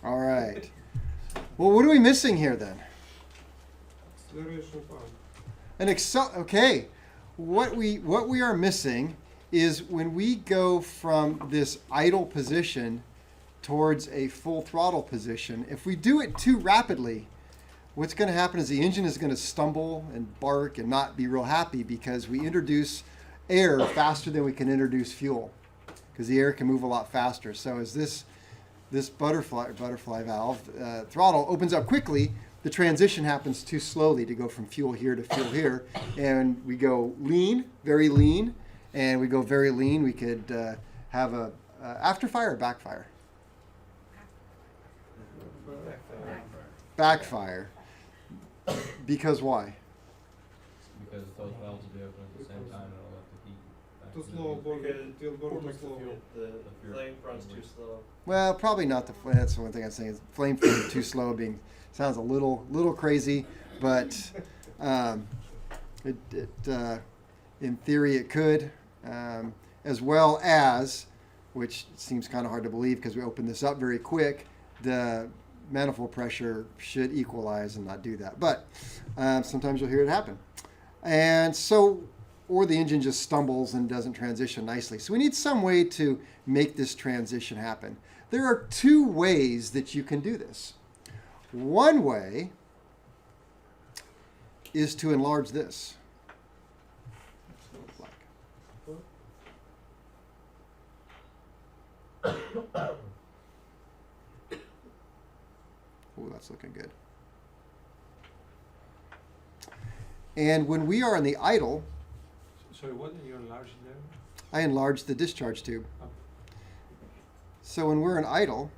All right. Well, what are we missing here then? Acceleration pump. Okay. What we are missing is when we go from this idle position towards a full throttle position, if we do it too rapidly, what's going to happen is the engine is going to stumble and bark and not be real happy because we introduce air faster than we can introduce fuel because the air can move a lot faster. So as this butterfly valve throttle opens up quickly, the transition happens too slowly to go from fuel here to fuel here, and we go lean, very lean, and we go very lean. We could have a afterfire or backfire. Backfire. Because why? Because those valves will be open at the same time and it'll let the heat back Too into slow, the- burn, Because it'll burn too slow. The flame runs too slow. Well, probably not the flame. That's the one thing I'm saying. Is flame through too slow. Sounds a little crazy, but in theory it could, as well as, which seems kind of hard to believe because we opened this up very quick. The manifold pressure should equalize and not do that, but sometimes you'll hear it happen, and so. Or the engine just stumbles and doesn't transition nicely. So we need some way to make this transition happen. There are two ways that you can do this. One way is to enlarge this. Oh, that's looking good. And when we are in the idle, Sorry, what are you enlarging there? I enlarged the discharge tube. Oh. So when we're in idle,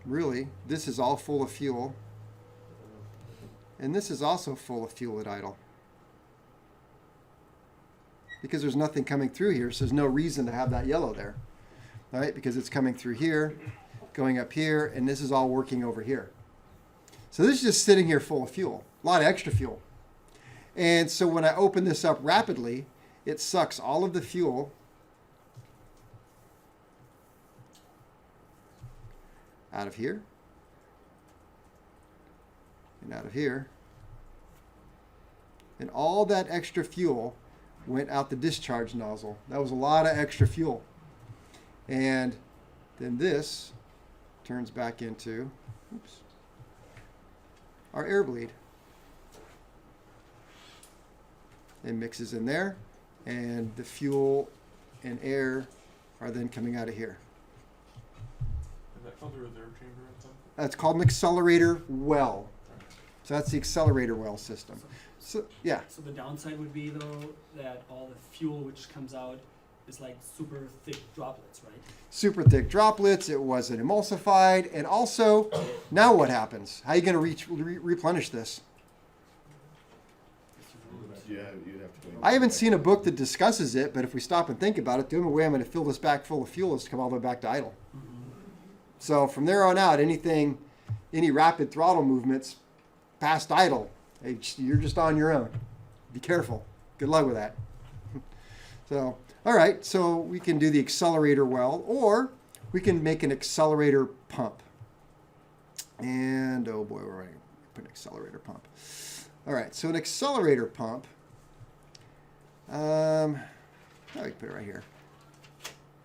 really, this is all full of fuel. And this is also full of fuel at idle. Because there's nothing coming through here, so there's no reason to have that yellow there. All right, because it's coming through here, going up here, and this is all working over here. So this is just sitting here full of fuel, a lot of extra fuel. And so when I open this up rapidly, it sucks all of the fuel out of here and out of here. And all that extra fuel went out the discharge nozzle. That was a lot of extra fuel. And then this turns back into our air bleed. And mixes in there, and the fuel and air are then coming out of here. And that called the reserve chamber or something? That's called an accelerator well. So that's the accelerator well system. So yeah. So the downside would be though that all the fuel which comes out is like super thick droplets, right? Super thick droplets. It wasn't emulsified, and also, now what happens? How are you going to replenish this? Yeah, you'd have to go. I haven't seen a book that discusses it, but if we stop and think about it, the only way I'm going to fill this back full of fuel is to come all the way back to idle. So from there on out, any rapid throttle movements past idle, you're just on your own. Be careful. Good luck with that. So, all right, so we can do the accelerator well, or we can make an accelerator pump. And, oh boy, we're going to put an accelerator pump. All right, so an accelerator pump, I can put it right here.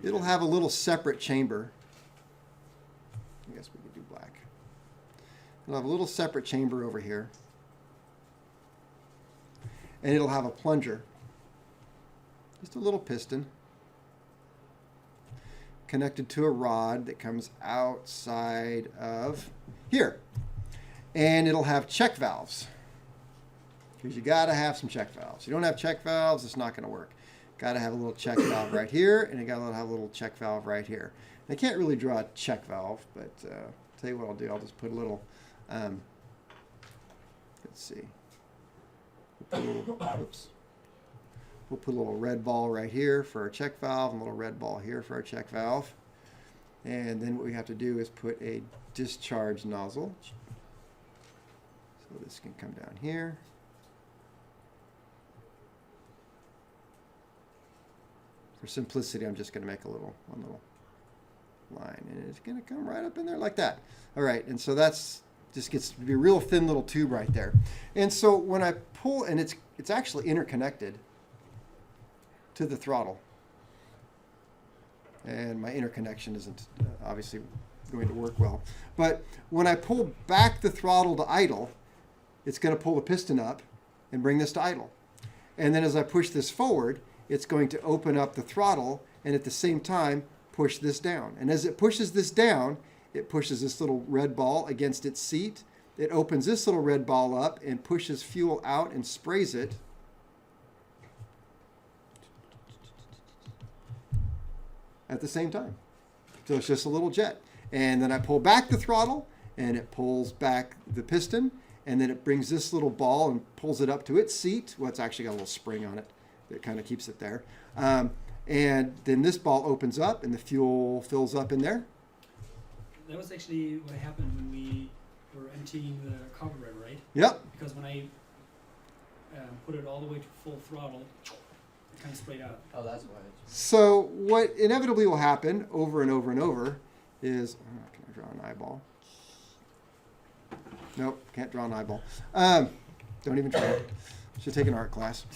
It'll have a little separate chamber. I guess we could do black. It'll have a little separate chamber over here. And it'll have a plunger. Just a little piston connected to a rod that comes outside of here. And it'll have check valves. Because you got to have some check valves. You don't have check valves, it's not going to work. Got to have a little check valve right here, and you got to have a little check valve right here. And I can't really draw a check valve, but tell you what I'll do. I'll just put a little. Let's see. Oops. We'll put a little red ball right here for our check valve, and a little red ball here for our check valve. And then what we have to do is put a discharge nozzle. So this can come down here. For simplicity, I'm just going to make one little line, and it's going to come right up in there like that. All right, and so that's just gets to be a real thin little tube right there. And so when I pull, and it's actually interconnected to the throttle. And my interconnection isn't obviously going to work well. But when I pull back the throttle to idle, it's going to pull the piston up and bring this to idle. And then as I push this forward, it's going to open up the throttle and at the same time push this down. And as it pushes this down, it pushes this little red ball against its seat. It opens this little red ball up and pushes fuel out and sprays it. At the same time. So it's just a little jet. And then I pull back the throttle and it pulls back the piston, and then it brings this little ball and pulls it up to its seat. Well, it's actually got a little spring on it that kind of keeps it there. And then this ball opens up and the fuel fills up in there. That was actually what happened when we were emptying the carburetor, right? Yep. Because when I put it all the way to full throttle, it kind of sprayed out. Oh, that's why. So what inevitably will happen over and over and over is, can I draw an eyeball? Nope, can't draw an eyeball. Don't even try it. Should take an art class.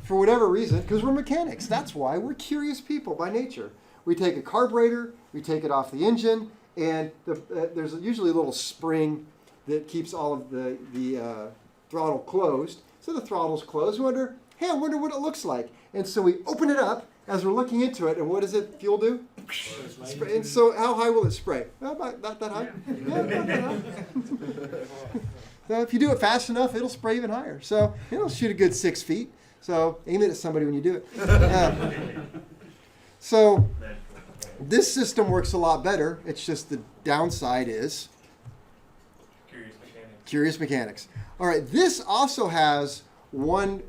For whatever reason, because we're mechanics, that's why we're curious people by nature. We take a carburetor, we take it off the engine, and there's usually a little spring that keeps all of the throttle closed. So the throttle's closed. We wonder, hey, I wonder what it looks like. And so we open it up as we're looking into it, and what does it fuel do? Spray. And so how high will it spray? Well, not that high. Yeah, not that high. So if you do it fast enough, it'll spray even higher. So it'll shoot a good 6 feet. So aim it at somebody when you do it. So this system works a lot better. It's just the downside is curious mechanics. All right, this also has one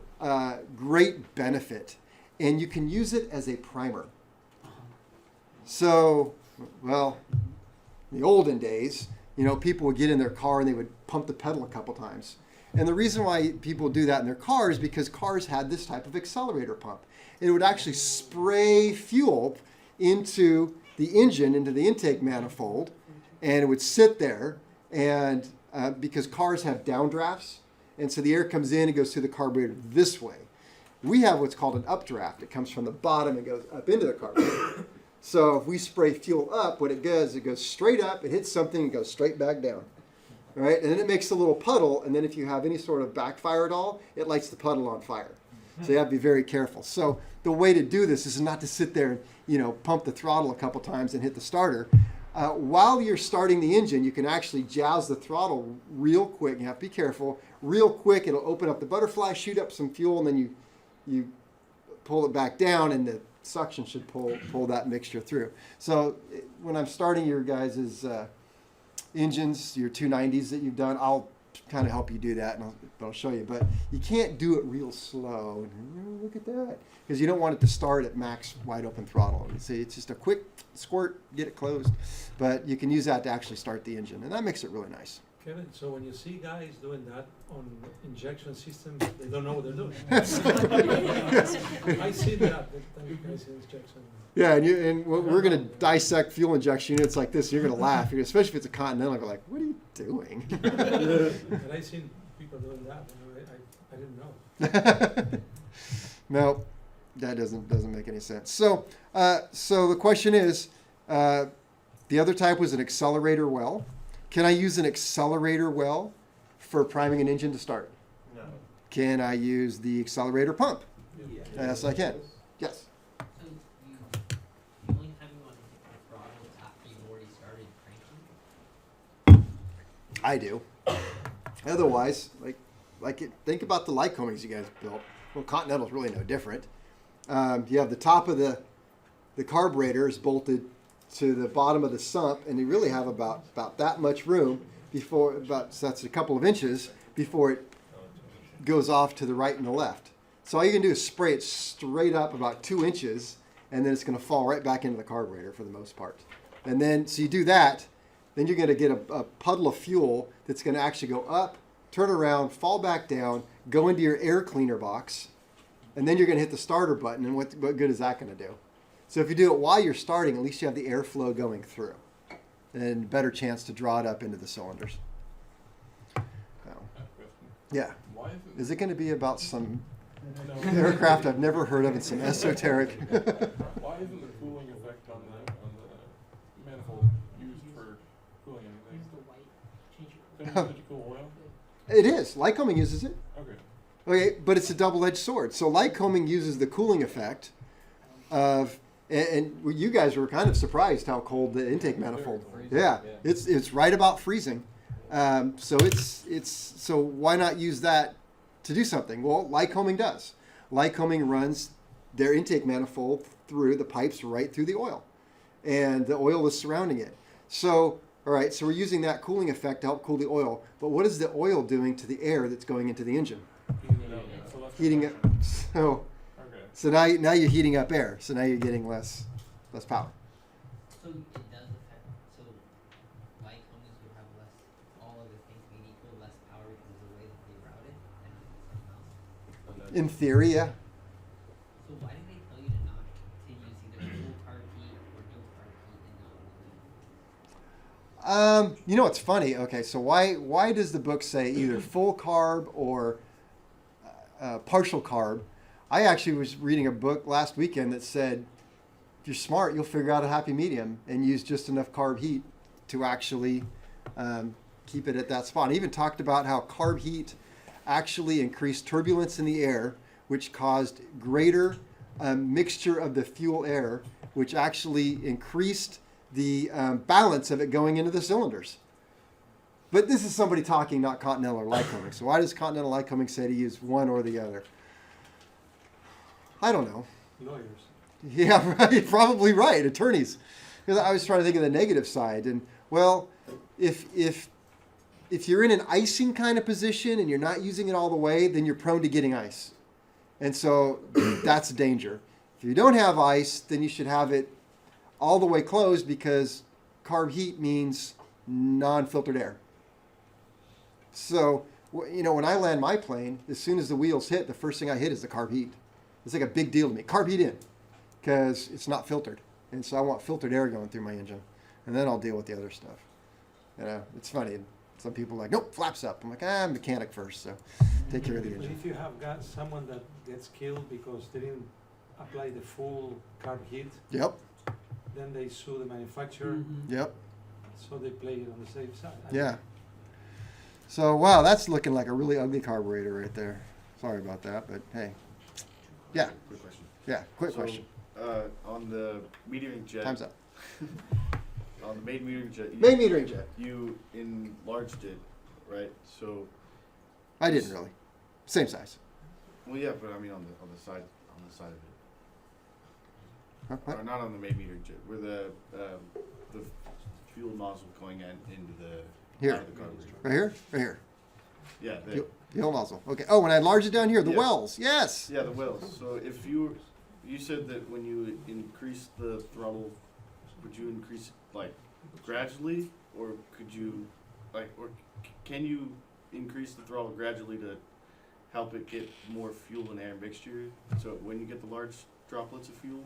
great benefit, and you can use it as a primer. So, well, in the olden days, people would get in their car and they would pump the pedal a couple times. And the reason why people do that in their cars is because cars had this type of accelerator pump. It would actually spray fuel into the engine, into the intake manifold, and it would sit there. And because cars have downdrafts, and so the air comes in and goes through the carburetor this way. We have what's called an updraft. It comes from the bottom and goes up into the carburetor. So if we spray fuel up, what it does, it goes straight up, it hits something, and goes straight back down. All right, and then it makes a little puddle, and then if you have any sort of backfire at all, it lights the puddle on fire. So you have to be very careful. So the way to do this is not to sit there and pump the throttle a couple times and hit the starter. While you're starting the engine, you can actually jazz the throttle real quick. You have to be careful. Real quick, it'll open up the butterfly, shoot up some fuel, and then you pull it back down, and the suction should pull that mixture through. So when I'm starting your guys' engines, your 290s that you've done, I'll kind of help you do that, and I'll show you. But you can't do it real slow. And, look at that, because you don't want it to start at max wide open throttle. See, it's just a quick squirt, get it closed. But you can use that to actually start the engine, and that makes it really nice. Kevin, so when you see guys doing that on injection systems, they don't know what they're doing. Yes. I see that guys in injection. Yeah, and we're going to dissect fuel injection units like this. You're going to laugh, especially if it's a Continental. You're like, what are you doing? And I've seen people doing that, and I didn't know. No, that doesn't make any sense. So the question is, the other type was an accelerator well. Can I use an accelerator well for priming an engine to start? No. Can I use the accelerator pump? Yeah. Yes, I can. Yes. So the only time you want to hit the throttle is after you've already started cranking? I do. Otherwise, think about the Lycomings you guys built. Well, Continental's really no different. You have the top of the carburetor is bolted to the bottom of the sump, and you really have about that much room so that's a couple of inches before it goes off to the right and the left. So all you can do is spray it straight up about 2 inches, and then it's going to fall right back into the carburetor for the most part. And then, so you do that, then you're going to get a puddle of fuel that's going to actually go up, turn around, fall back down, go into your air cleaner box, and then you're going to hit the starter button, and what good is that going to do? So if you do it while you're starting, at least you have the airflow going through, and better chance to draw it up into the cylinders. So, I have a question. yeah. Why isn't Is it going to be about some no, aircraft I've never heard of and some esoteric? why isn't the cooling effect on the manifold used for cooling anything? Use the white, change it. Don't you use it to cool oil? It is. Lycoming uses it. Okay. Okay, but it's a double-edged sword. So Lycoming uses the cooling effect of, and you guys were kind of surprised how cold the intake manifold. Freezing, Yeah, yeah. it's right about freezing. So so why not use that to do something? Well, Lycoming does. Lycoming runs their intake manifold through the pipes right through the oil, and the oil is surrounding it. So all right, so we're using that cooling effect to help cool the oil. But what is the oil doing to the air that's going into the engine? Heating it up. So less Heating it. compression. So Okay. so now you're heating up air. So now you're getting less power. So it does affect, so light homes would have less, all of the things being equal, less power because of the way that they route it than something else. In theory, yeah. So why did they tell you to not, to use either full carb heat or dual carb heat and not? You know what's funny? Okay, so why does the book say either full carb or partial carb? I actually was reading a book last weekend that said, if you're smart, you'll figure out a happy medium and use just enough carb heat to actually keep it at that spot. I even talked about how carb heat actually increased turbulence in the air, which caused greater mixture of the fuel air, which actually increased the balance of it going into the cylinders. But this is somebody talking, not Continental or Lycoming. So why does Continental Lycoming say to use one or the other? I don't know. Lawyers. Yeah, right. Probably right. Attorneys. Because I was trying to think of the negative side. And well, if you're in an icing kind of position and you're not using it all the way, then you're prone to getting ice. And so that's a danger. If you don't have ice, then you should have it all the way closed, because carb heat means non-filtered air. So, when I land my plane, as soon as the wheels hit, the first thing I hit is the carb heat. It's like a big deal to me. Carb heat in, because it's not filtered. And so I want filtered air going through my engine. And then I'll deal with the other stuff. It's funny. Some people are like, nope, flaps up. I'm like, I'm mechanic first, so take care of the But engine. if you have got someone that gets killed because they didn't apply the full carb heat, Yep, then they sue the manufacturer, yep, so they play it on the safe side. yeah. So, wow, that's looking like a really ugly carburetor right there. Sorry about that, but hey. Yeah, Quick question. yeah, quick So, question. On the metering jet. Time's up. On the main metering jet. Main metering jet. You enlarged it, right? So, I didn't really. Same size. well, yeah, but I mean on the side of it. Huh, what? Or not on the main metering jet, where the fuel nozzle going into the Here. out of the carburetor. Right here? Right here. Yeah, The whole nozzle. Okay. Oh, when I enlarge it down here, the Yeah. wells. Yes. yeah, the wells. So if you said that when you increase the throttle, would you increase it like gradually, or could you can you increase the throttle gradually to help it get more fuel and air mixture? So when you get the large droplets of fuel,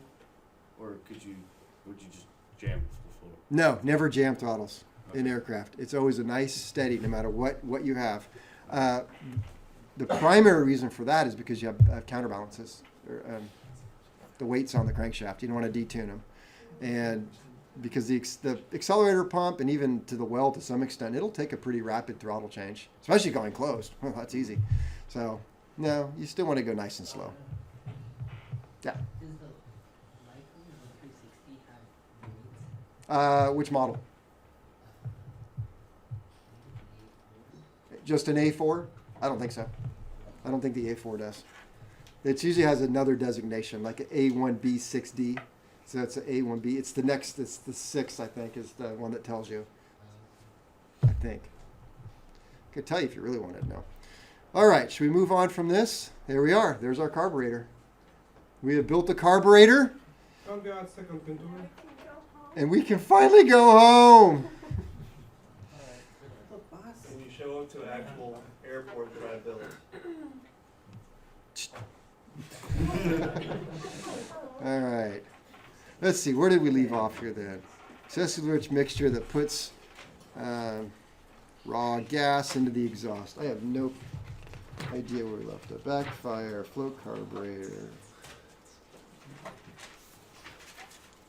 or would you just jam it full floor? No, never jam throttles in Okay. aircraft. It's always a nice steady, no matter what you have. The primary reason for that is because you have counterbalances. Or, the weight's on the crankshaft. You don't want to detune them, and because the accelerator pump and even to the well to some extent, it'll take a pretty rapid throttle change, especially going closed. Well, that's easy. So no, you still want to go nice and slow. Yeah. Does the Lycoming 360 have weights? Which model? Just an A4? I don't think so. I don't think the A4 does. It usually has another designation, like an A1B6D. So it's an A1B. It's the 6, I think, is the one that tells you. I think. I could tell you if you really wanted to know. All right, should we move on from this? There we are. There's our carburetor. We have built a carburetor, and we can finally go home. When you show up to an actual airport to try to build it. All right. Let's see, where did we leave off here then? Excessively rich mixture that puts raw gas into the exhaust. I have no idea where we left it. Backfire, float carburetor.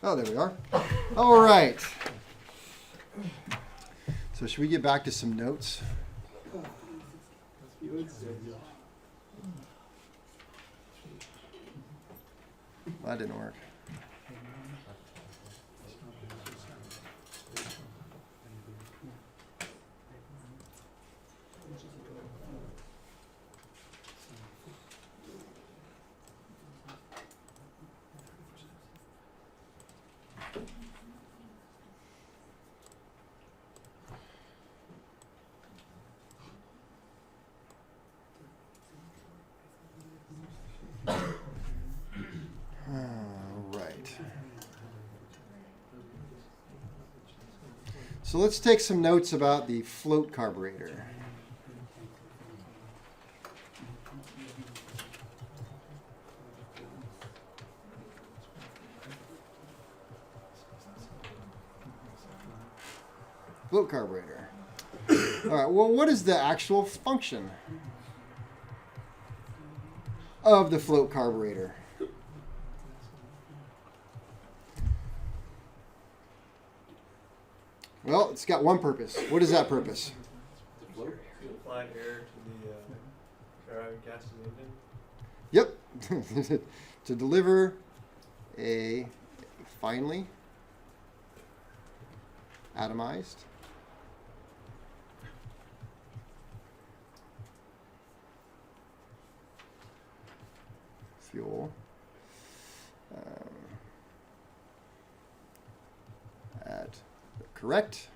Oh, there we are. All right. So should we get back to some notes? That didn't work. So let's take some notes about the float carburetor. Float carburetor. All right, well, what is the actual function of the float carburetor? Well, it's got one purpose. What is that purpose? To apply air to the driving gas in the engine. Yep. To deliver a finely atomized fuel at the correct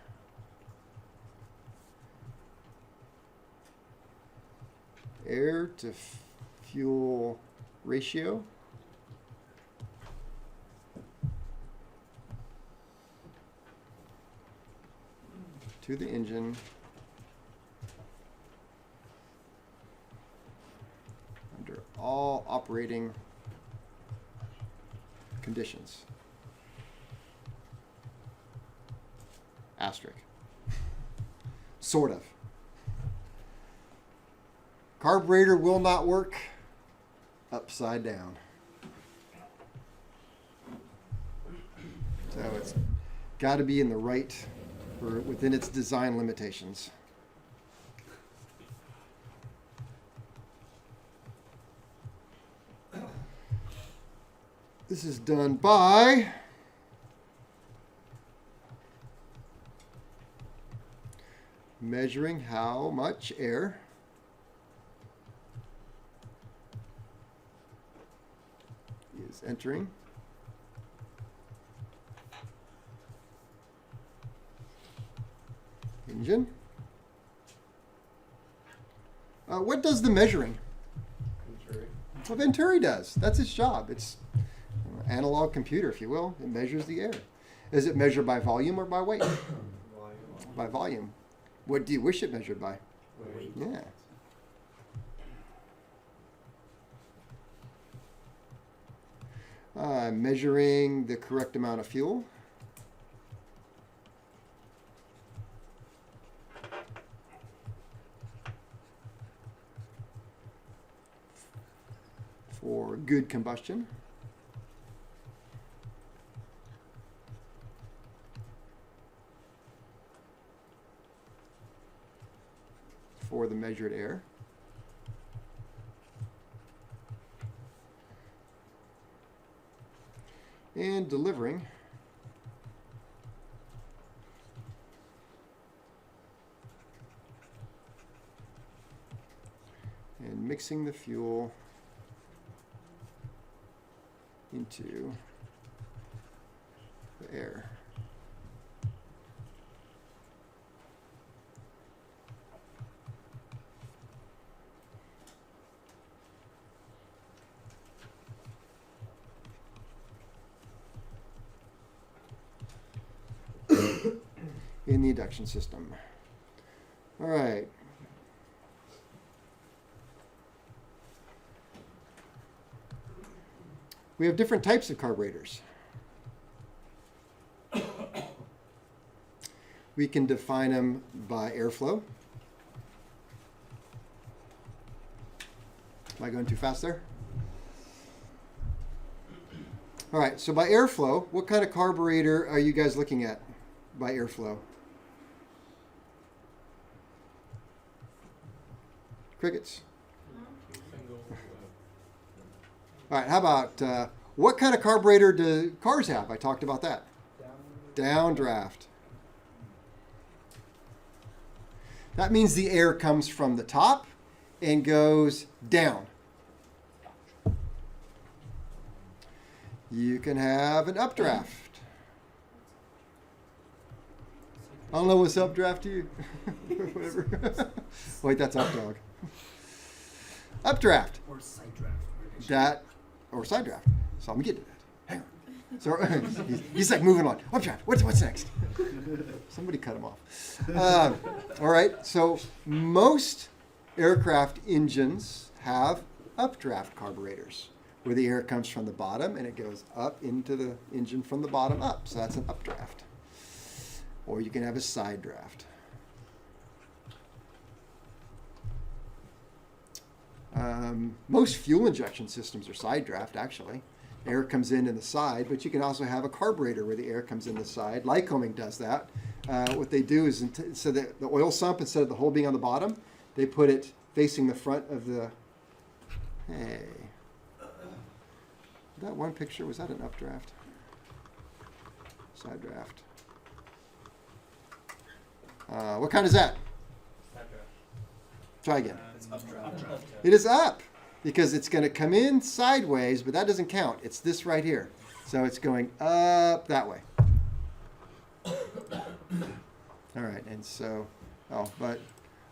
air to fuel ratio to the engine under all operating conditions. Asterisk. Sort of. Carburetor will not work upside down. So it's got to be in the right, or within its design limitations. This is done by measuring how much air is entering engine. What does the measuring? Well, Venturi does. That's its job. It's an analog computer, if you will. It measures the air. Is it measured by volume or by weight? By volume. What do you wish it measured by? Weight. Yeah. Measuring the correct amount of fuel. For good combustion. For the measured air. And delivering and mixing the fuel into the air. In the induction system. All right. We have different types of carburetors. we can define them by airflow. Am I going too fast there? All right, so by airflow, what kind of carburetor are you guys looking at by airflow? Crickets. Single, All right, how about what kind of carburetor do cars have? I talked about that. Downdraft. That means the air comes from the top and goes down. You can have an updraft. I don't know what's updraft to you. Whatever. Wait, that's updog. Updraft. Or side draft. That or side draft. So I'm getting to that. Hang on. So he's like moving on. Updraft. What's next? Somebody cut him off. All right. So most aircraft engines have updraft carburetors, where the air comes from the bottom and it goes up into the engine from the bottom up. So that's an updraft. Or you can have a side draft. Most fuel injection systems are side draft, actually. Air comes in the side, but you can also have a carburetor where the air comes in the side. Lycoming does that. What they do is, so that the oil sump, instead of the hole being on the bottom, they put it facing the front of the, hey. That one picture, was that an updraft? Side draft. What kind is that? Try again. It's updraft. It is up because it's going to come in sideways, but that doesn't count. It's this right here. So it's going up that way. All right, and so, but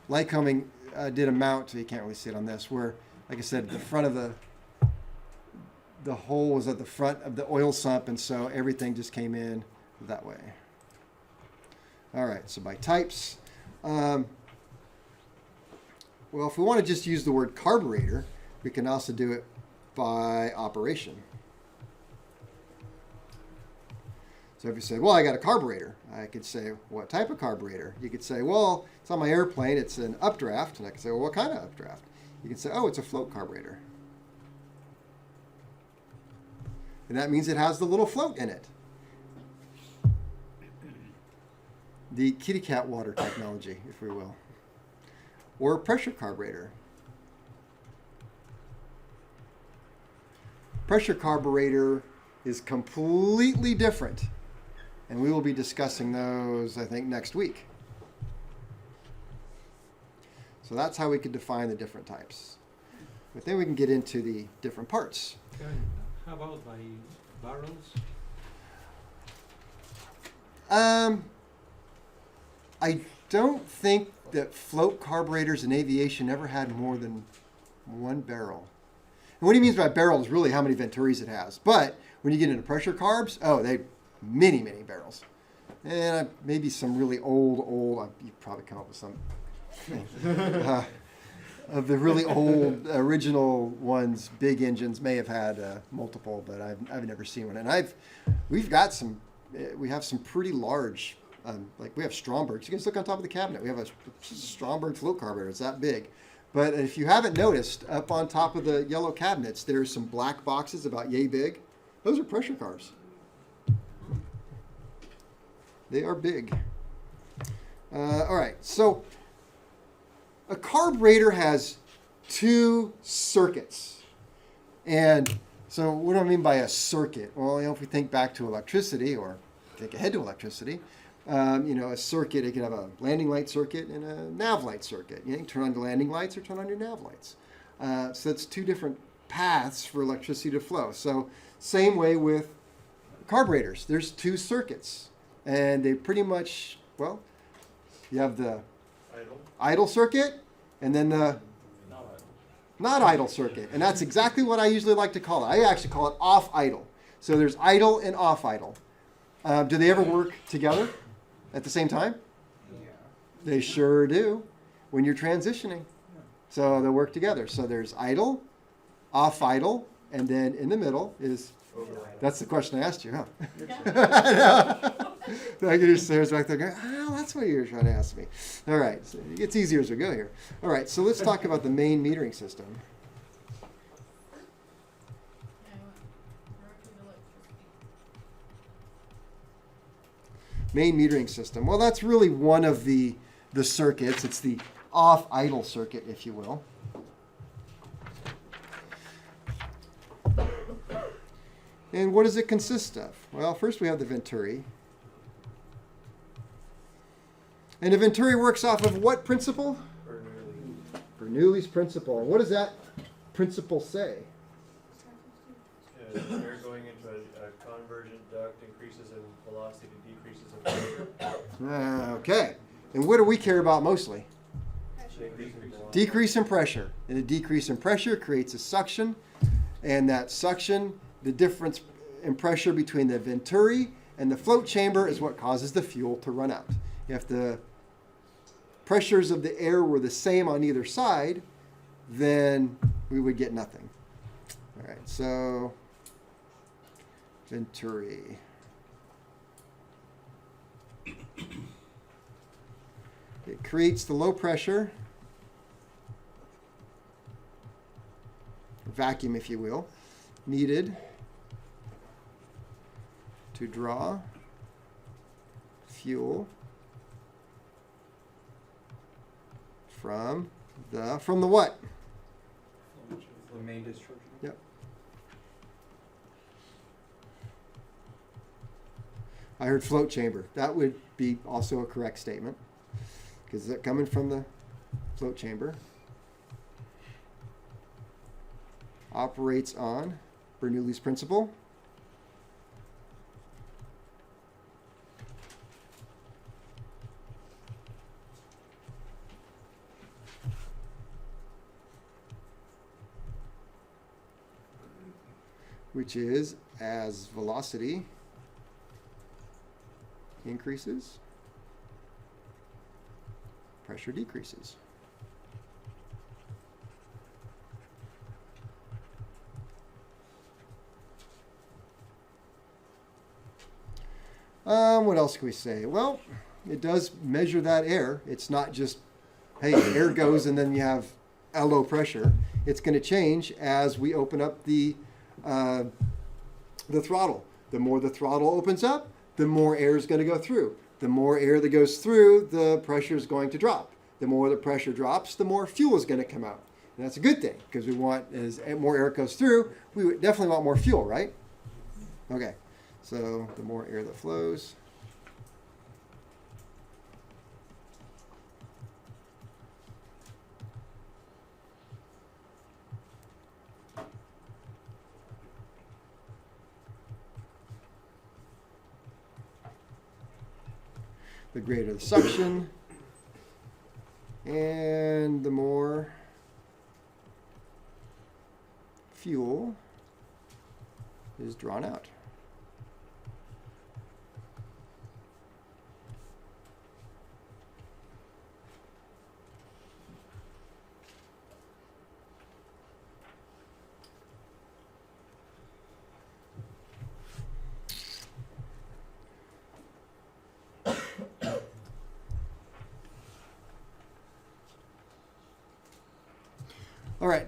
Lycoming did a mount, so you can't really see it on this, where, like I said, the front of the hole was at the front of the oil sump, and so everything just came in that way. All right, so by types. Well, if we want to just use the word carburetor, we can also do it by operation. So if you say, well, I got a carburetor, I could say, what type of carburetor? You could say, well, it's on my airplane, it's an updraft. And I could say, well, what kind of updraft? You can say, oh, it's a float carburetor. And that means it has the little float in it. The kitty cat water technology, if we will. Or a pressure carburetor. Pressure carburetor is completely different. And we will be discussing those, I think, next week. So that's how we could define the different types. But then we can get into the different parts. How about by barrels? I don't think that float carburetors in aviation ever had more than one barrel. And what he means by barrel is really how many Venturis it has. But when you get into pressure carbs, they many, many barrels. And maybe some really old, you probably come up with some of the really old original ones, big engines may have had multiple, but I've never seen one. And we have some pretty large, like we have Strombergs. You can just look on top of the cabinet. We have a Stromberg float carburetor. It's that big. But if you haven't noticed, up on top of the yellow cabinets, there's some black boxes about yay big. Those are pressure carbs. They are big. All right, so a carburetor has two circuits. And so what do I mean by a circuit? Well, if we think back to electricity or think ahead to electricity, a circuit, it can have a landing light circuit and a nav light circuit. You can turn on your landing lights or turn on your nav lights. So it's two different paths for electricity to flow. So same way with carburetors. There's two circuits. And they pretty much, you have the idle circuit and then the not idle circuit. And that's exactly what I usually like to call it. I actually call it off idle. So there's idle and off idle. Do they ever work together at the same time? Yeah. They sure do when you're transitioning. So they'll work together. So there's idle, off idle, and then in the middle is, that's the question I asked you, huh? I can just stares back there going, that's what you're trying to ask me. All right, so it gets easier as we go here. All right, so let's talk about the main metering system. Main metering system. Well, that's really one of the circuits. It's the off-idle circuit, if you will. And what does it consist of? Well, first we have the venturi. And the venturi works off of what principle? Bernoulli's principle. And what does that principle say? Air going into a convergent duct increases in velocity, decreases in pressure. Okay. And what do we care about mostly? Decrease in velocity. Decrease in pressure. And a decrease in pressure creates a suction. And that suction, the difference in pressure between the venturi and the float chamber is what causes the fuel to run out. If the pressures of the air were the same on either side, then we would get nothing. All right, so venturi. It creates the low pressure, vacuum if you will, needed to draw fuel from the what? The main discharge. Yep. I heard float chamber. That would be also a correct statement because they're coming from the float chamber. Operates on Bernoulli's principle. Which is as velocity increases, pressure decreases. What else can we say? Well, it does measure that air. It's not just, hey, air goes and then you have low pressure. It's going to change as we open up the throttle. The more the throttle opens up, the more air is going to go through. The more air that goes through, the pressure is going to drop. The more the pressure drops, the more fuel is going to come out. And that's a good thing because we want, as more air goes through, we would definitely want more fuel, right? Okay, so the more air that flows. The greater the suction, and the more fuel is drawn out. All right,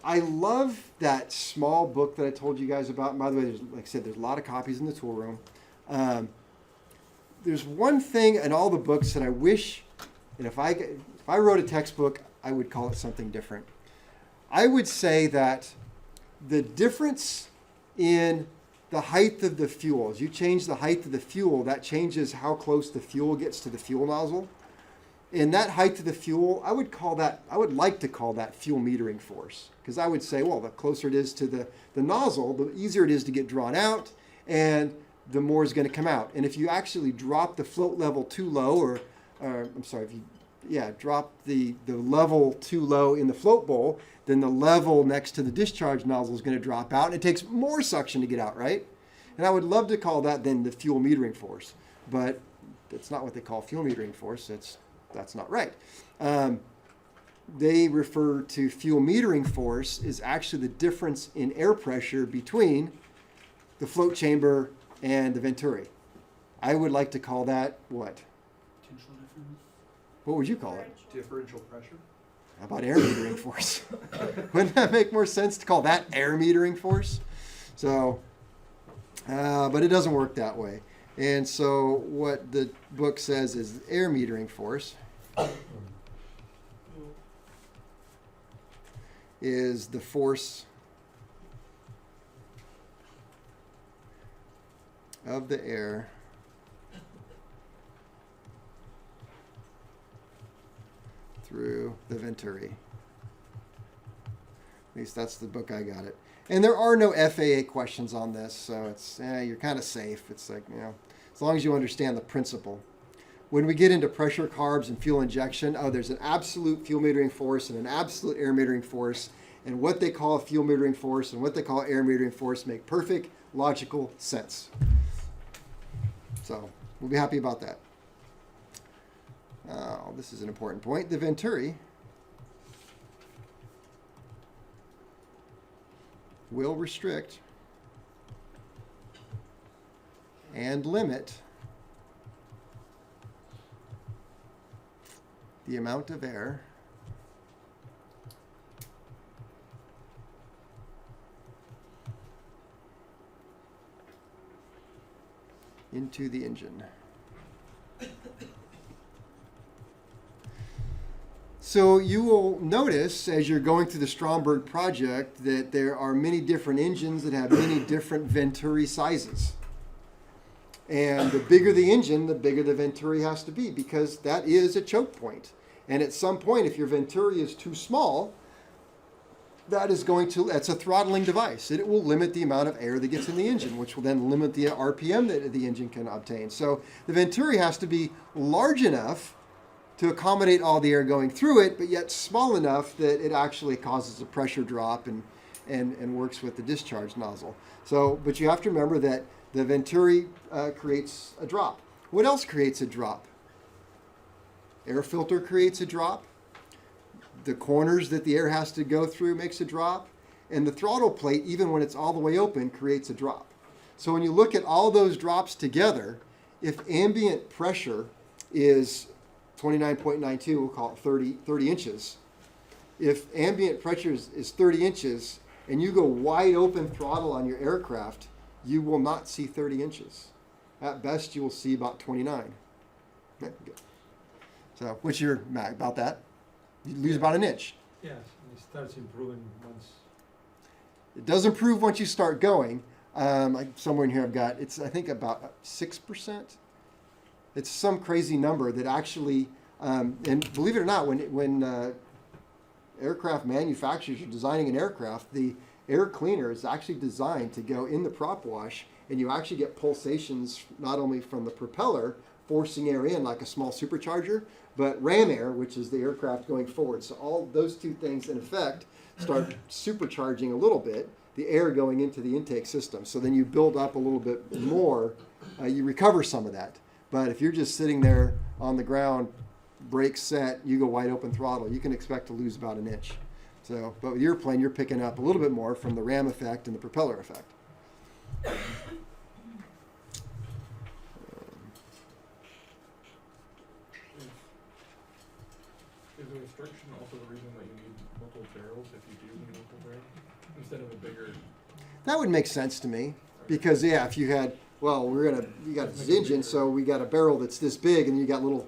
I love that small book that I told you guys about. And by the way, like I said, there's a lot of copies in the tool room. There's one thing in all the books that I wish, and if I wrote a textbook, I would call it something different. I would say that the difference in the height of the fuel, as you change the height of the fuel, that changes how close the fuel gets to the fuel nozzle. And that height of the fuel, I would like to call that fuel metering force. Because I would say, well, the closer it is to the nozzle, the easier it is to get drawn out, and the more is going to come out. And if you actually drop the float level too low, drop the level too low in the float bowl, then the level next to the discharge nozzle is going to drop out, and it takes more suction to get out, right? And I would love to call that then the fuel metering force. But that's not what they call fuel metering force. That's not right. They refer to fuel metering force is actually the difference in air pressure between the float chamber and the venturi. I would like to call that what? Potential difference. What would you call it? Differential pressure? How about air metering force? Wouldn't that make more sense to call that air metering force? So, but it doesn't work that way. And so what the book says is air metering force is the force of the air through the venturi. At least that's the book I got it. And there are no FAA questions on this, so it's you're kind of safe. It's like, as long as you understand the principle. When we get into pressure carbs and fuel injection, there's an absolute fuel metering force and an absolute air metering force. And what they call a fuel metering force and what they call air metering force make perfect logical sense. So we'll be happy about that. This is an important point. The venturi will restrict and limit the amount of air into the engine. So you will notice as you're going through the Stromberg project that there are many different engines that have many different venturi sizes. And the bigger the engine, the bigger the venturi has to be, because that is a choke point. And at some point, if your venturi is too small, that's a throttling device. It will limit the amount of air that gets in the engine, which will then limit the RPM that the engine can obtain. So the venturi has to be large enough to accommodate all the air going through it, but yet small enough that it actually causes a pressure drop and works with the discharge nozzle. So, but you have to remember that the venturi creates a drop. What else creates a drop? Air filter creates a drop. The corners that the air has to go through makes a drop. And the throttle plate, even when it's all the way open, creates a drop. So when you look at all those drops together, if ambient pressure is 29.92, we'll call it 30 inches. If ambient pressure is 30 inches and you go wide open throttle on your aircraft, you will not see 30 inches. At best, you will see about 29. Okay, good. So what's your Mac about that? You lose about an inch. Yes, and it starts improving once. It does improve once you start going. Somewhere in here I've got, I think about 6%. It's some crazy number that actually, and believe it or not, when aircraft manufacturers are designing an aircraft, the air cleaner is actually designed to go in the prop wash, and you actually get pulsations not only from the propeller forcing air in like a small supercharger, but ram air, which is the aircraft going forward. So all those two things in effect start supercharging a little bit the air going into the intake system. So then you build up a little bit more, you recover some of that. But if you're just sitting there on the ground, brakes set, you go wide open throttle, you can expect to lose about an inch. So, but with your plane, you're picking up a little bit more from the ram effect and the propeller effect. Is the restriction also the reason that you need multiple barrels if you do need multiple barrels instead of a bigger? That would make sense to me because if you had, you got this engine, so we got a barrel that's this big, and you got little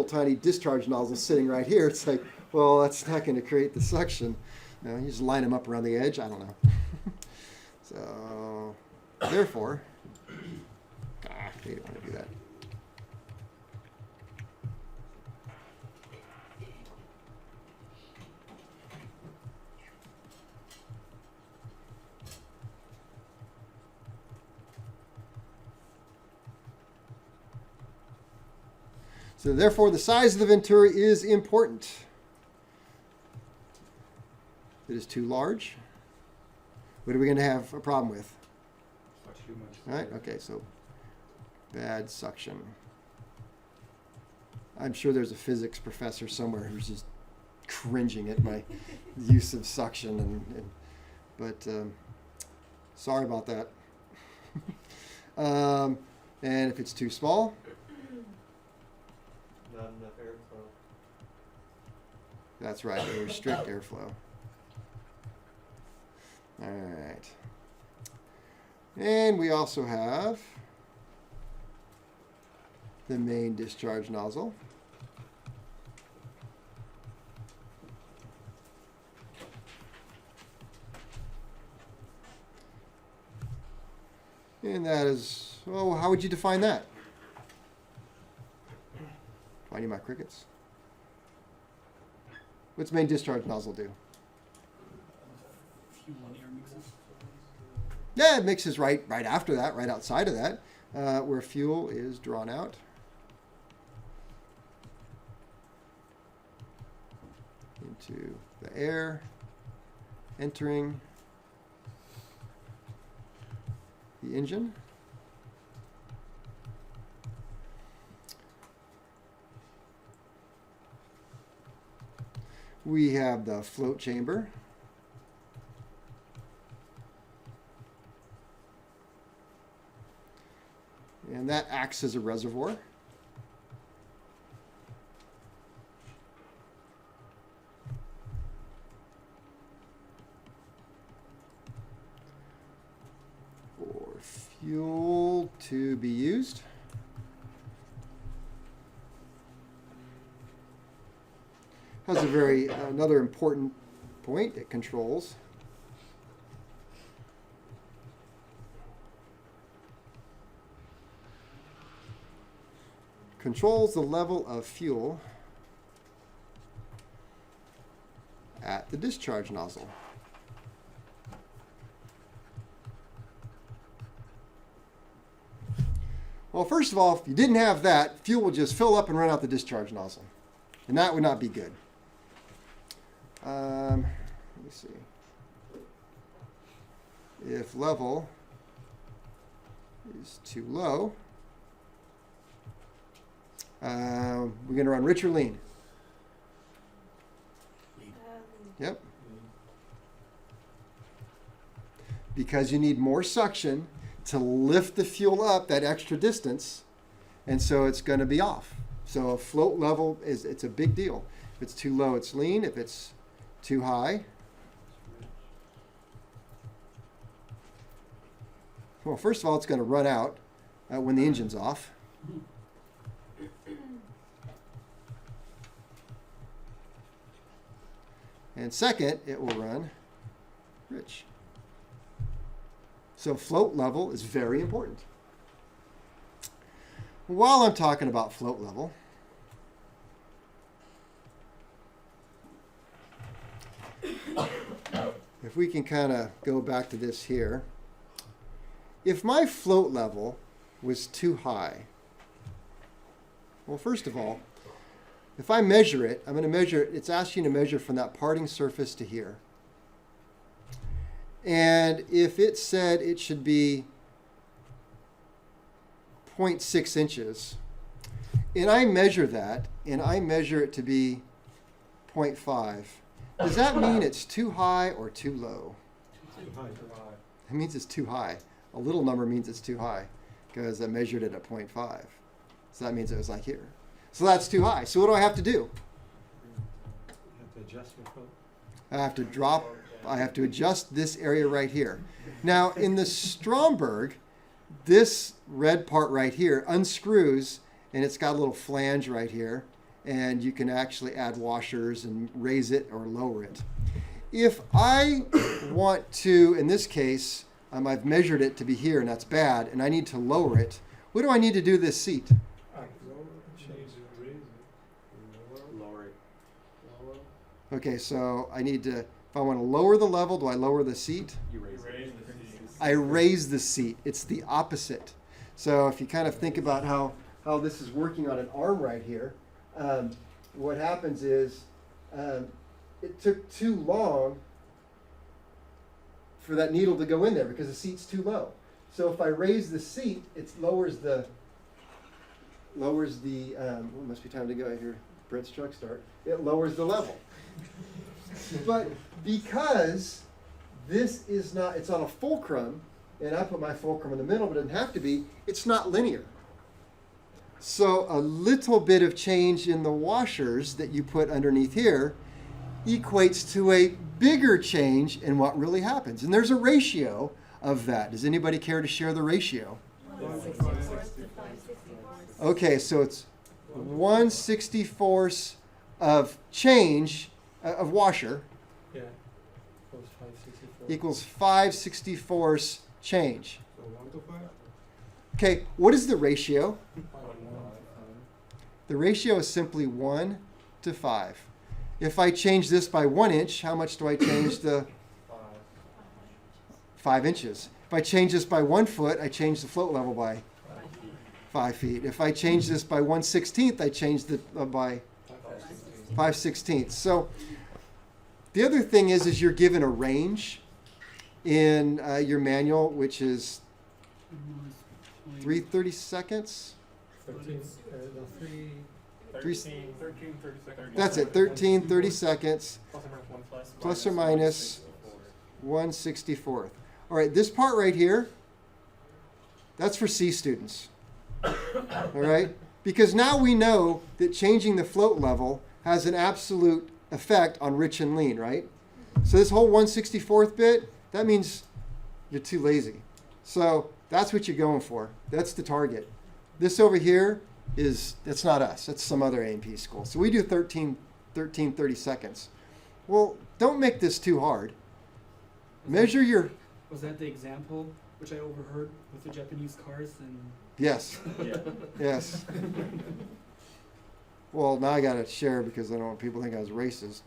tiny discharge nozzles sitting right here. It's like, well, that's not going to create the suction. You just line them up around the edge. I don't know. So, therefore, you don't want to do that. So therefore, the size of the venturi is important. If it is too large, what are we going to have a problem with? Too much. All right, okay, so bad suction. I'm sure there's a physics professor somewhere who's just cringing at my use of suction, but sorry about that. And if it's too small, Not enough airflow. that's right, they restrict airflow. All right. And we also have the main discharge nozzle. And that is, oh, how would you define that? Do I need my crickets? What's main discharge nozzle do? Fuel and air mixes. Yeah, it mixes right after that, right outside of that, where fuel is drawn out. Into the air, entering the engine. We have the float chamber. And that acts as a reservoir. For fuel to be used. Has a very, another important point, it controls the level of fuel at the discharge nozzle. Well, first of all, if you didn't have that, fuel would just fill up and run out the discharge nozzle. And that would not be good. Let me see. If level is too low, we're going to run rich or lean? Yep. Because you need more suction to lift the fuel up that extra distance, and so it's going to be off. So a float level it's a big deal. If it's too low, it's lean. If it's too high, well, first of all, it's going to run out when the engine's off. And second, it will run rich. So float level is very important. While I'm talking about float level, if we can kind of go back to this here. If my float level was too high, well, first of all, if I measure it, I'm going to measure it. It's asking you to measure from that parting surface to here. And if it said it should be 0.6 inches, and I measure that, and I measure it to be 0.5, does that mean it's too high or too low? It means it's too high. A little number means it's too high because I measured it at 0.5. So that means it was like here. So that's too high. So what do I have to do? You have to adjust your float. I have to drop, I have to adjust this area right here. Now in the Stromberg, this red part right here unscrews and it's got a little flange right here, and you can actually add washers and raise it or lower it. If I want to, in this case, I've measured it to be here and that's bad, and I need to lower it, what do I need to do to this seat? Lower it. Okay, so I need to, if I want to lower the level, do I lower the seat? You raise the seat. I raise the seat. It's the opposite. So if you kind of think about how this is working on an arm right here, what happens is it took too long for that needle to go in there because the seat's too low. So if I raise the seat, it lowers the, well, it must be time to go. I hear Brent's truck start. It lowers the level. But because this is not, it's on a fulcrum, and I put my fulcrum in the middle, but it doesn't have to be, it's not linear. So a little bit of change in the washers that you put underneath here equates to a bigger change in what really happens. And there's a ratio of that. Does anybody care to share the ratio? Okay, so it's 1/64 of change of washer Yeah. Goes 564. equals 5/64 change. So 1 to 5? Okay, what is the ratio? 1 The ratio is simply 1 to 5. If I change this by 1 inch, how much do I change the 5 inches? If I change this by 1 foot, I change the float level by 5 feet. If I change this by 1/16, I change the by 5/16. So the other thing is you're given a range in your manual, which is 3/32. 13, no, 3. 13, 30 seconds. That's it, 13/32. Plus or minus 1/64. All right, this part right here, that's for C students. All right? Because now we know that changing the float level has an absolute effect on rich and lean, right? So this whole 1/64th bit, that means you're too lazy. So that's what you're going for. That's the target. This over here that's not us. That's some other A&P school. So we do 13/32. Well, don't make this too hard. Measure your, Was that the example which I overheard with the Japanese cars and yes, Yeah. yes. Well, now I got to share because I don't want people to think I was racist.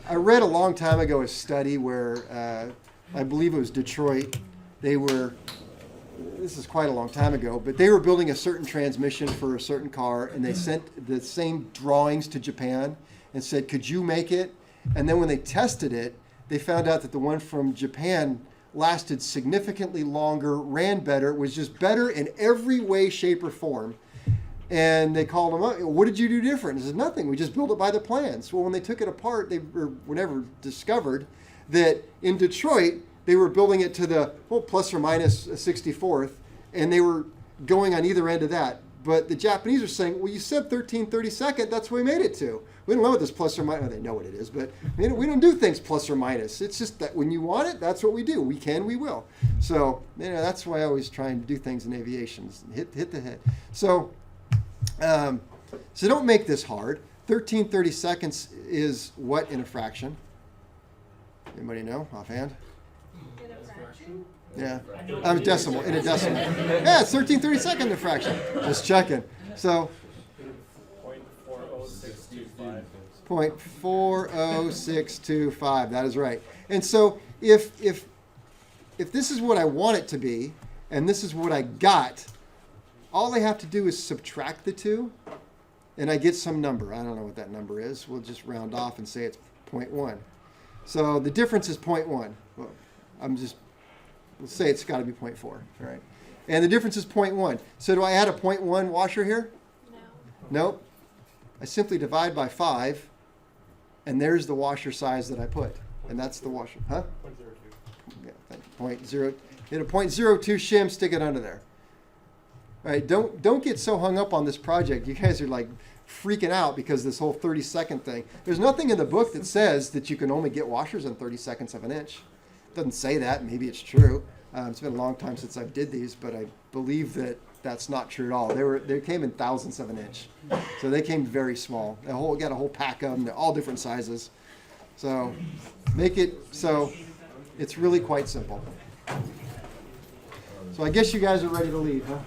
I read a long time ago a study where I believe it was Detroit. This is quite a long time ago, but they were building a certain transmission for a certain car, and they sent the same drawings to Japan and said, could you make it? And then when they tested it, they found out that the one from Japan lasted significantly longer, ran better, was just better in every way, shape, or form. And they called them up. What did you do different? He said, nothing. We just built it by the plans. Well, when they took it apart, they discovered that in Detroit, they were building it to the plus or minus a 64th, and they were going on either end of that. But the Japanese are saying, well, you said 13/32. That's what we made it to. We don't know what this plus or minus. Well, they know what it is, but we don't do things plus or minus. It's just that when you want it, that's what we do. We can, we will. So that's why I always try and do things in aviation. Hit the head. So don't make this hard. 13/32 is what in a fraction? Anybody know offhand? Yeah, I'm decimal, in a decimal. Yeah, it's 13/32 in a fraction. Just checking. So 0.40625. That is right. And so if this is what I want it to be, and this is what I got, all I have to do is subtract the two, and I get some number. I don't know what that number is. We'll just round off and say it's 0.1. So the difference is 0.1. Well, we'll say it's got to be 0.4, all right? And the difference is 0.1. So do I add a 0.1 washer here? No. Nope. I simply divide by 5, and there's the washer size that I put. And that's the washer. Huh? 0.02. Yeah, thank you. Hit a 0.02 shim, stick it under there. All right, don't get so hung up on this project. You guys are like freaking out because this whole 30-second thing. There's nothing in the book that says that you can only get washers in 30 of an inch. It doesn't say that. Maybe it's true. It's been a long time since I did these, but I believe that that's not true at all. They came in thousandths of an inch, so they came very small. Got a whole pack of them. They're all different sizes. So make it so it's really quite simple. So I guess you guys are ready to leave, huh?